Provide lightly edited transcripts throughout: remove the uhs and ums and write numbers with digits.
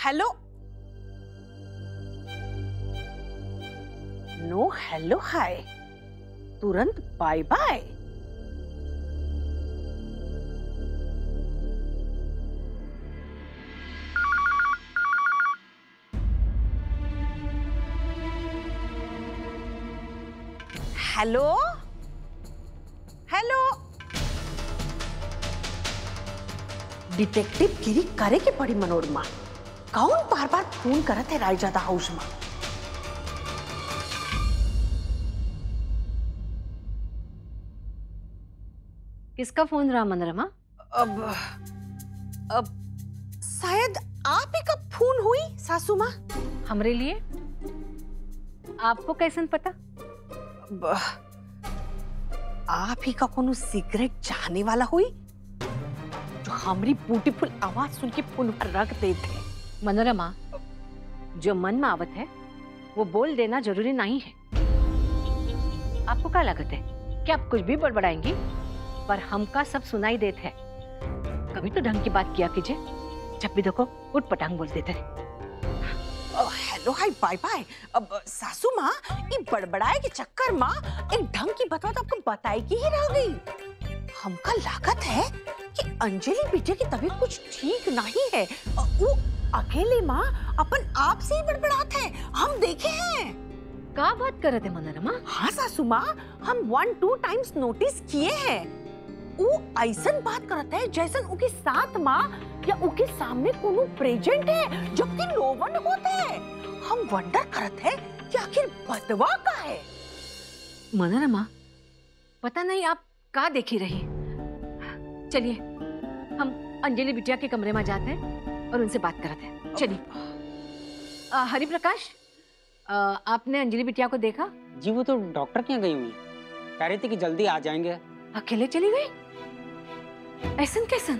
Hello, no hello hi, तुरंत bye bye. Hello hello, detective गिरी करे के पड़ी मनोरमा। कौन बार बार फोन करत है रायजादा हाउस में? किसका फोन रहा मनोरमा? अब शायद आप ही का फोन हुई सासू माँ। हमरे लिए? आपको कैसन पता? आप ही का कोनो सिगरेट चाहने वाला हुई जो हमारी ब्यूटीफुल आवाज सुन के फोन पर रख देते। मनोरमा, जो मन में आवत है वो बोल देना जरूरी नहीं है। आपको क्या लागत है कि आप कुछ भी बड़बड़ाएंगी? पर हमका सब सुनाई देते है। कभी तो ढंग की बात किया कीजिए, जब भी देखो उठ पटांग बोल देते रहे। Hello hi bye bye. अब सासू माँ ये बड़बड़ाए के चक्कर माँ एक ढंग की बात आपको बताई की ही रह गई। हमका लागत है कि अंजलि बिटिया की तबीयत कुछ ठीक नहीं है। वो अकेले माँ अपन आप से ही बड़बड़ाते हैं, हम देखे हैं। क्या बात कर रहे थे मनोरमा? हाँ सासू माँ, हम 1-2 टाइम्स नोटिस किए हैं। वो ऐसन बात करता है जैसन उनके साथ माँ या उनके सामने कोनो प्रेजेंट है जबकि लोवन होते हैं। हम वंडर करते हैं कि आखिर बदवा का है। मनोरमा, पता नहीं आप क्या देखी रही। चलिए हम अंजलि बिटिया के कमरे में जाते हैं और उनसे बात करते हैं। चलिए। हरि प्रकाश, आपने अंजलि बिटिया को देखा? जी वो तो डॉक्टर के यहाँ गई हुई है, कह रही थी कि जल्दी आ जाएंगे। अकेले चली गई? ऐसन कैसन?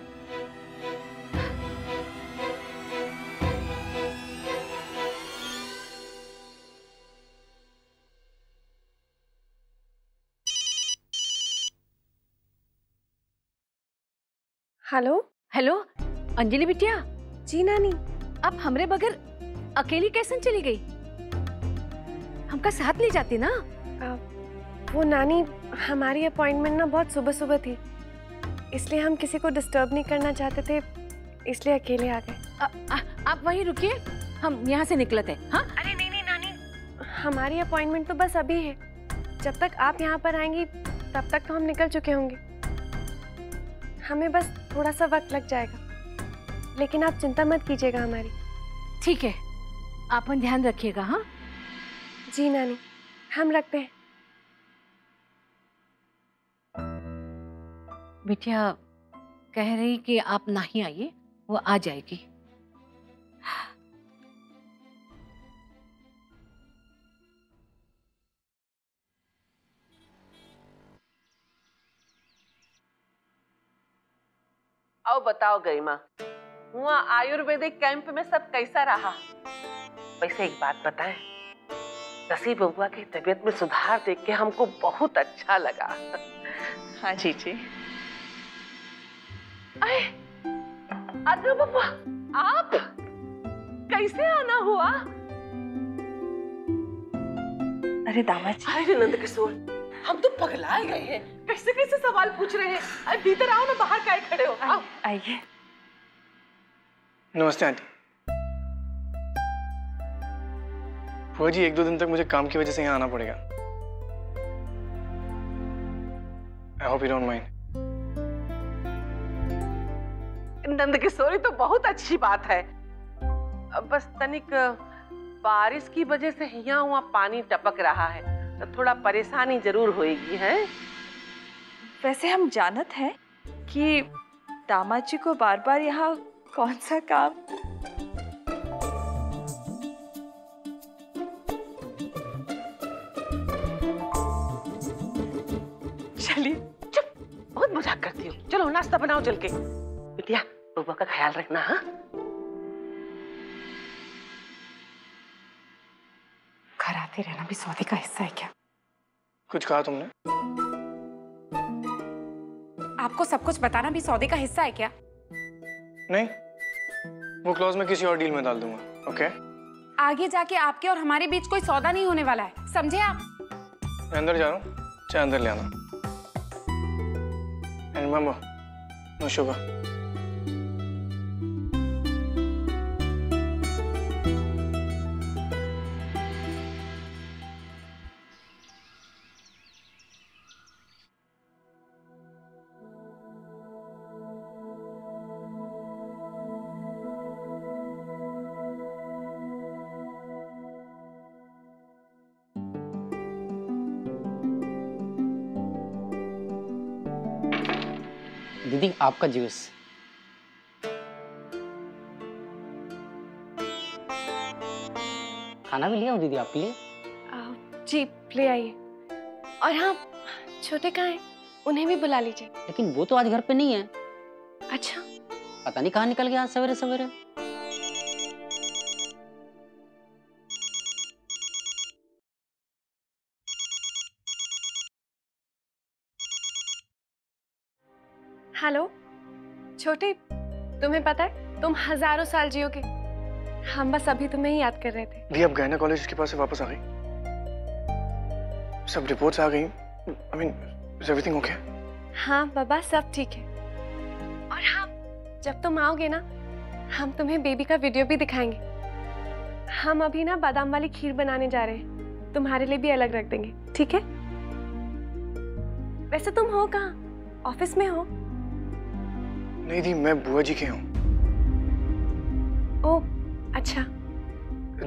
हेलो हेलो अंजलि बिटिया। जी नानी। आप हमरे बगैर अकेली कैसे चली गई? हमका साथ ले जाती ना। वो नानी, हमारी अपॉइंटमेंट ना बहुत सुबह सुबह थी, इसलिए हम किसी को डिस्टर्ब नहीं करना चाहते थे, इसलिए अकेले आ गए। आप वहीं रुकिए, हम यहाँ से निकलते हैं। हाँ? अरे नहीं नहीं नानी, हमारी अपॉइंटमेंट तो बस अभी है। जब तक आप यहाँ पर आएंगी तब तक तो हम निकल चुके होंगे। हमें बस थोड़ा सा वक्त लग जाएगा, लेकिन आप चिंता मत कीजिएगा हमारी। ठीक है, आप ध्यान रखिएगा। हाँ जी नानी, हम रखते हैं। बिटिया कह रही कि आप नहीं आइए, वो आ जाएगी। आओ बताओ गरिमा, वहाँ आयुर्वेदिक कैंप में सब कैसा रहा? वैसे एक बात बताएं, रसी बबुआ की तबीयत में सुधार देख के हमको बहुत अच्छा लगा। हाँ जीजी। अरे बबुआ, आप कैसे आना हुआ? अरे दामाद जी। अरे नंद किशोर, हम तो पगला गए हैं। कैसे कैसे सवाल पूछ रहे हैं? अरे भीतर आओ ना, बाहर काहे खड़े हो? आओ। आइए। नमस्ते आंटी। फूफा जी, 1-2 दिन तक मुझे काम की वजह से यहाँ आना पड़ेगा। I hope you don't mind. Nand Kishori तो बहुत अच्छी बात है, बस तनिक बारिश की वजह से यहाँ वहाँ पानी टपक रहा है, तो थोड़ा परेशानी जरूर होगी है। वैसे हम जानत हैं कि दामाद जी को बार बार यहाँ कौन सा काम। चलिए चुप, बहुत मजाक करती हो। चलो नाश्ता बनाओ चल के। बिटिया बबुआ का ख्याल रखना। हाँ घर आते रहना भी सौदे का हिस्सा है क्या? कुछ कहा तुमने? आपको सब कुछ बताना भी सौदे का हिस्सा है क्या? नहीं, वो क्लॉज मैं किसी और डील में डाल दूंगा। ओके? आगे जाके आपके और हमारे बीच कोई सौदा नहीं होने वाला है, समझे आप? मैं अंदर जा रहा हूँ, चाय अंदर ले आना। And remember, no sugar. दीदी आपका जूस। खाना भी लिया हूँ दीदी आपके लिए। जी ले आइए। और हाँ, छोटे कहाँ हैं? उन्हें भी बुला लीजिए। लेकिन वो तो आज घर पे नहीं है। अच्छा, पता नहीं कहाँ निकल गया आज सवेरे सवेरे। हेलो छोटे, तुम्हें पता है तुम हजारों साल जियोगे। हम बस अभी तुम्हें ही याद कर रहे थे। दी, अब गायनेकोलॉजिस्ट के पास से वापस आ गई? सब रिपोर्ट्स आ गई? I mean, is everything okay? हाँ बाबा, सब ठीक है। और हाँ, जब तुम आओगे ना, हम तुम्हें बेबी का वीडियो भी दिखाएंगे। हम अभी ना बादाम वाली खीर बनाने जा रहे हैं, तुम्हारे लिए भी अलग रख देंगे, ठीक है? वैसे तुम हो कहाँ? ऑफिस में हो? नहीं दी, मैं बुआ जी के हूँ। ओह अच्छा।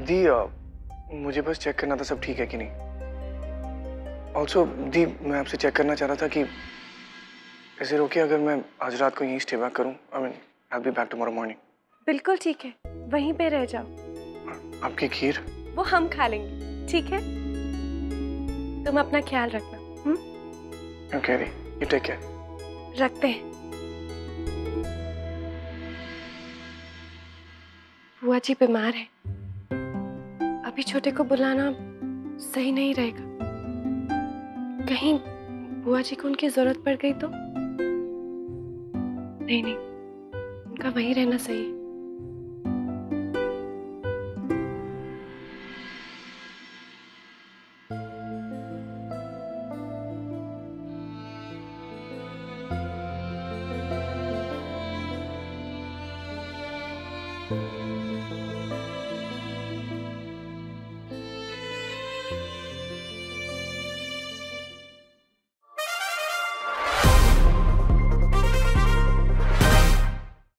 दी, मुझे बस चेक करना था सब ठीक है कि नहीं। ऑल्सो दी, मैं आपसे चेक करना चाह रहा था कि इज इट ओके अगर मैं आज रात को यहीं स्टे बैक करूँ? I mean, I will be back tomorrow morning. बिल्कुल ठीक है, वहीं पे रह जाओ। आपकी खीर? वो हम खा लेंगे, ठीक है? तुम अपना ख्याल रखना। ओके दी, यू टेक केयर। रखते हैं। बुआ जी बीमार है, अभी छोटे को बुलाना सही नहीं रहेगा। कहीं बुआ जी को उनकी जरूरत पड़ गई तो? नहीं, उनका वहीं रहना सही है।